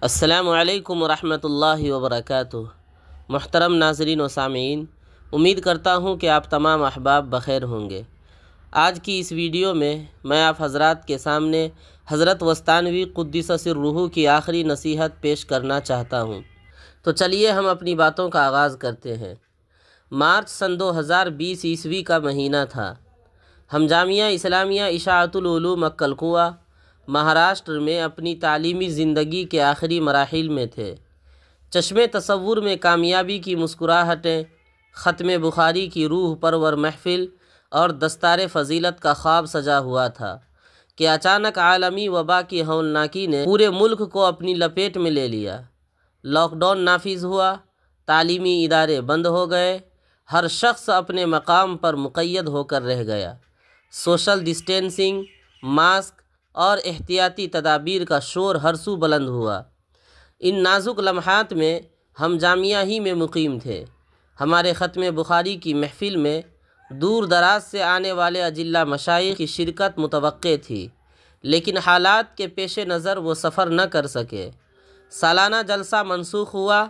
السلام علیکم ورحمۃ اللہ وبرکاتہ۔ محترم ناظرین و سامعین، امید کرتا ہوں کہ آپ تمام احباب بخیر ہوں گے۔ آج کی اس ویڈیو میں آپ حضرات کے سامنے حضرت وستانوی قدس سرہ کی آخری نصیحت پیش کرنا چاہتا ہوں۔ تو چلیے ہم اپنی باتوں کا آغاز کرتے ہیں۔ مارچ سن 2020 عیسوی کا مہینہ تھا۔ ہم جامعہ اسلامیہ اشاعت العلوم اکل کنواں، مہاراشٹر میں اپنی تعلیمی زندگی کے آخری مراحل میں تھے۔ چشم تصور میں کامیابی کی مسکراہٹیں، ختم بخاری کی روح پرور محفل اور دستار فضیلت کا خواب سجا ہوا تھا کہ اچانک عالمی وبا کی ہولناکی نے پورے ملک کو اپنی لپیٹ میں لے لیا۔ لاک ڈاؤن نافذ ہوا، تعلیمی ادارے بند ہو گئے، ہر شخص اپنے مقام پر مقید ہو کر رہ گیا۔ سوشل ڈسٹینسنگ، ماسک اور احتیاطی تدابیر کا شور ہر سو بلند ہوا۔ ان نازک لمحات میں ہم جامعہ ہی میں مقیم تھے۔ ہمارے ختم بخاری کی محفل میں دور دراز سے آنے والے اجلاء مشائخ کی شرکت متوقع تھی، لیکن حالات کے پیش نظر وہ سفر نہ کر سکے۔ سالانہ جلسہ منسوخ ہوا،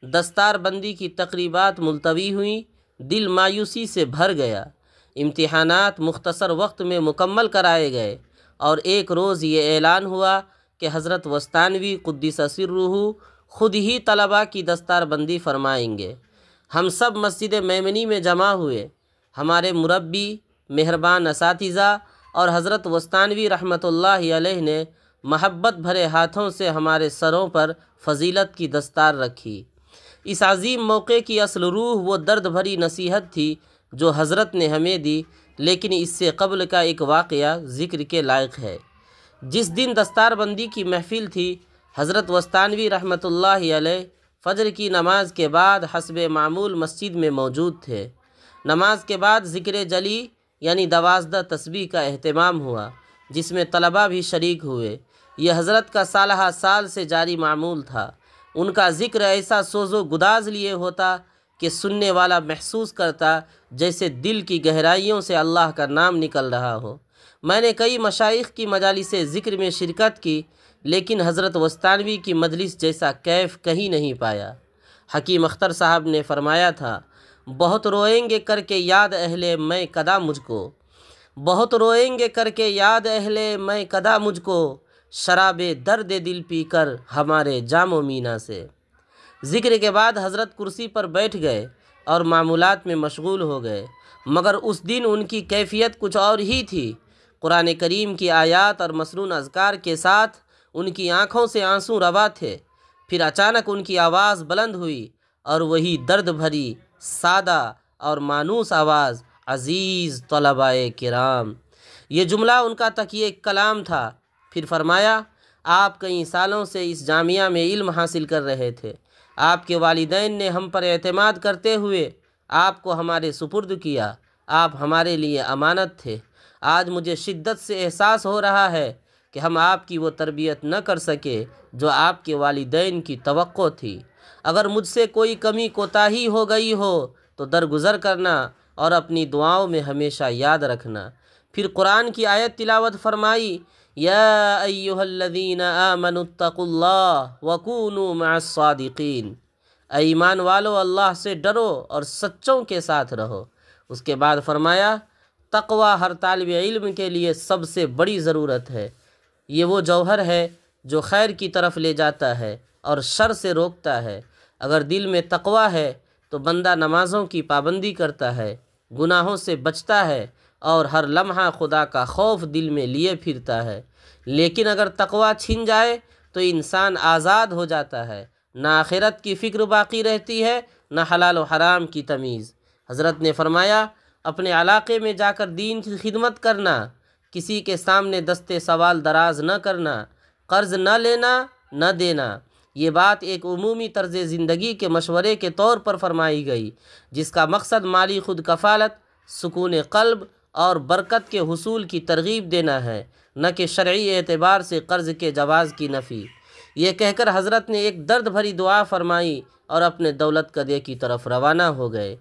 دستار بندی کی تقریبات ملتوی ہوئیں، دل مایوسی سے بھر گیا۔ امتحانات مختصر وقت میں مکمل کرائے گئے اور ایک روز یہ اعلان ہوا کہ حضرت وستانوی قدس سرہ خود ہی طلباء کی دستار بندی فرمائیں گے۔ ہم سب مسجد میمنی میں جمع ہوئے۔ ہمارے مربی، مہربان اساتذہ اور حضرت وستانوی رحمۃ اللہ علیہ نے محبت بھرے ہاتھوں سے ہمارے سروں پر فضیلت کی دستار رکھی۔ اس عظیم موقع کی اصل روح وہ درد بھری نصیحت تھی جو حضرت نے ہمیں دی، لیکن اس سے قبل کا ایک واقعہ ذکر کے لائق ہے۔ جس دن دستار بندی کی محفل تھی، حضرت وستانوی رحمۃ اللہ علیہ فجر کی نماز کے بعد حسب معمول مسجد میں موجود تھے۔ نماز کے بعد ذکر جلی یعنی 12 تسبیح کا اہتمام ہوا، جس میں طلباء بھی شریک ہوئے۔ یہ حضرت کا سالہ سال سے جاری معمول تھا۔ ان کا ذکر ایسا سوز و گداز لیے ہوتا کہ سننے والا محسوس کرتا جیسے دل کی گہرائیوں سے اللہ کا نام نکل رہا ہو۔ میں نے کئی مشائخ کی مجالس ذکر میں شرکت کی، لیکن حضرت وستانوی کی مجلس جیسا کیف کہیں نہیں پایا۔ حکیم اختر صاحب نے فرمایا تھا، بہت روئیں گے کر کے یاد اہل میں کدا مجھ کو، بہت روئیں گے کر کے یاد اہل میں کدا مجھ کو، شراب درد دل پی کر ہمارے جام و مینا سے۔ ذکر کے بعد حضرت کرسی پر بیٹھ گئے اور معمولات میں مشغول ہو گئے، مگر اس دن ان کی کیفیت کچھ اور ہی تھی۔ قرآن کریم کی آیات اور مسنون اذکار کے ساتھ ان کی آنکھوں سے آنسو روا تھے۔ پھر اچانک ان کی آواز بلند ہوئی اور وہی درد بھری، سادہ اور مانوس آواز، عزیز طلباء کرام۔ یہ جملہ ان کا تکیہ کلام تھا۔ پھر فرمایا، آپ کئی سالوں سے اس جامعہ میں علم حاصل کر رہے تھے۔ آپ کے والدین نے ہم پر اعتماد کرتے ہوئے آپ کو ہمارے سپرد کیا۔ آپ ہمارے لیے امانت تھے۔ آج مجھے شدت سے احساس ہو رہا ہے کہ ہم آپ کی وہ تربیت نہ کر سکے جو آپ کے والدین کی توقع تھی۔ اگر مجھ سے کوئی کمی کوتاہی ہو گئی ہو تو درگزر کرنا اور اپنی دعاؤں میں ہمیشہ یاد رکھنا۔ پھر قرآن کی آیت تلاوت فرمائی، یا ایھا الذین آمنوا اتقوا اللہ وکونوا مع الصادقین۔ اے ایمان والو، اللہ سے ڈرو اور سچوں کے ساتھ رہو۔ اس کے بعد فرمایا، تقوی ہر طالب علم کے لیے سب سے بڑی ضرورت ہے۔ یہ وہ جوہر ہے جو خیر کی طرف لے جاتا ہے اور شر سے روکتا ہے۔ اگر دل میں تقوی ہے تو بندہ نمازوں کی پابندی کرتا ہے، گناہوں سے بچتا ہے اور ہر لمحہ خدا کا خوف دل میں لیے پھرتا ہے۔ لیکن اگر تقوی چھن جائے تو انسان آزاد ہو جاتا ہے، نہ آخرت کی فکر باقی رہتی ہے، نہ حلال و حرام کی تمیز۔ حضرت نے فرمایا، اپنے علاقے میں جا کر دین کی خدمت کرنا، کسی کے سامنے دستے سوال دراز نہ کرنا، قرض نہ لینا نہ دینا۔ یہ بات ایک عمومی طرز زندگی کے مشورے کے طور پر فرمائی گئی، جس کا مقصد مالی خود کفالت، سکون قلب اور برکت کے حصول کی ترغیب دینا ہے، نہ کہ شرعی اعتبار سے قرض کے جواز کی نفی۔ یہ کہہ کر حضرت نے ایک درد بھری دعا فرمائی اور اپنے دولت کدے کی طرف روانہ ہو گئے۔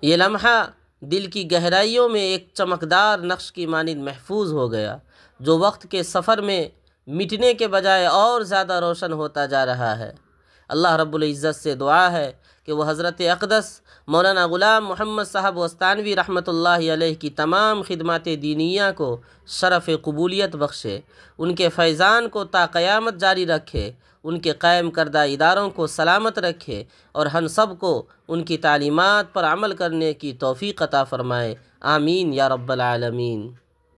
یہ لمحہ دل کی گہرائیوں میں ایک چمکدار نقش کی مانند محفوظ ہو گیا، جو وقت کے سفر میں مٹنے کے بجائے اور زیادہ روشن ہوتا جا رہا ہے۔ اللہ رب العزت سے دعا ہے کہ وہ حضرت اقدس مولانا غلام محمد صاحب وستانوی رحمۃ اللہ علیہ کی تمام خدمات دینیہ کو شرف قبولیت بخشے، ان کے فیضان کو تا قیامت جاری رکھے، ان کے قائم کردہ اداروں کو سلامت رکھے اور ہم سب کو ان کی تعلیمات پر عمل کرنے کی توفیق عطا فرمائے، آمین یا رب العالمین۔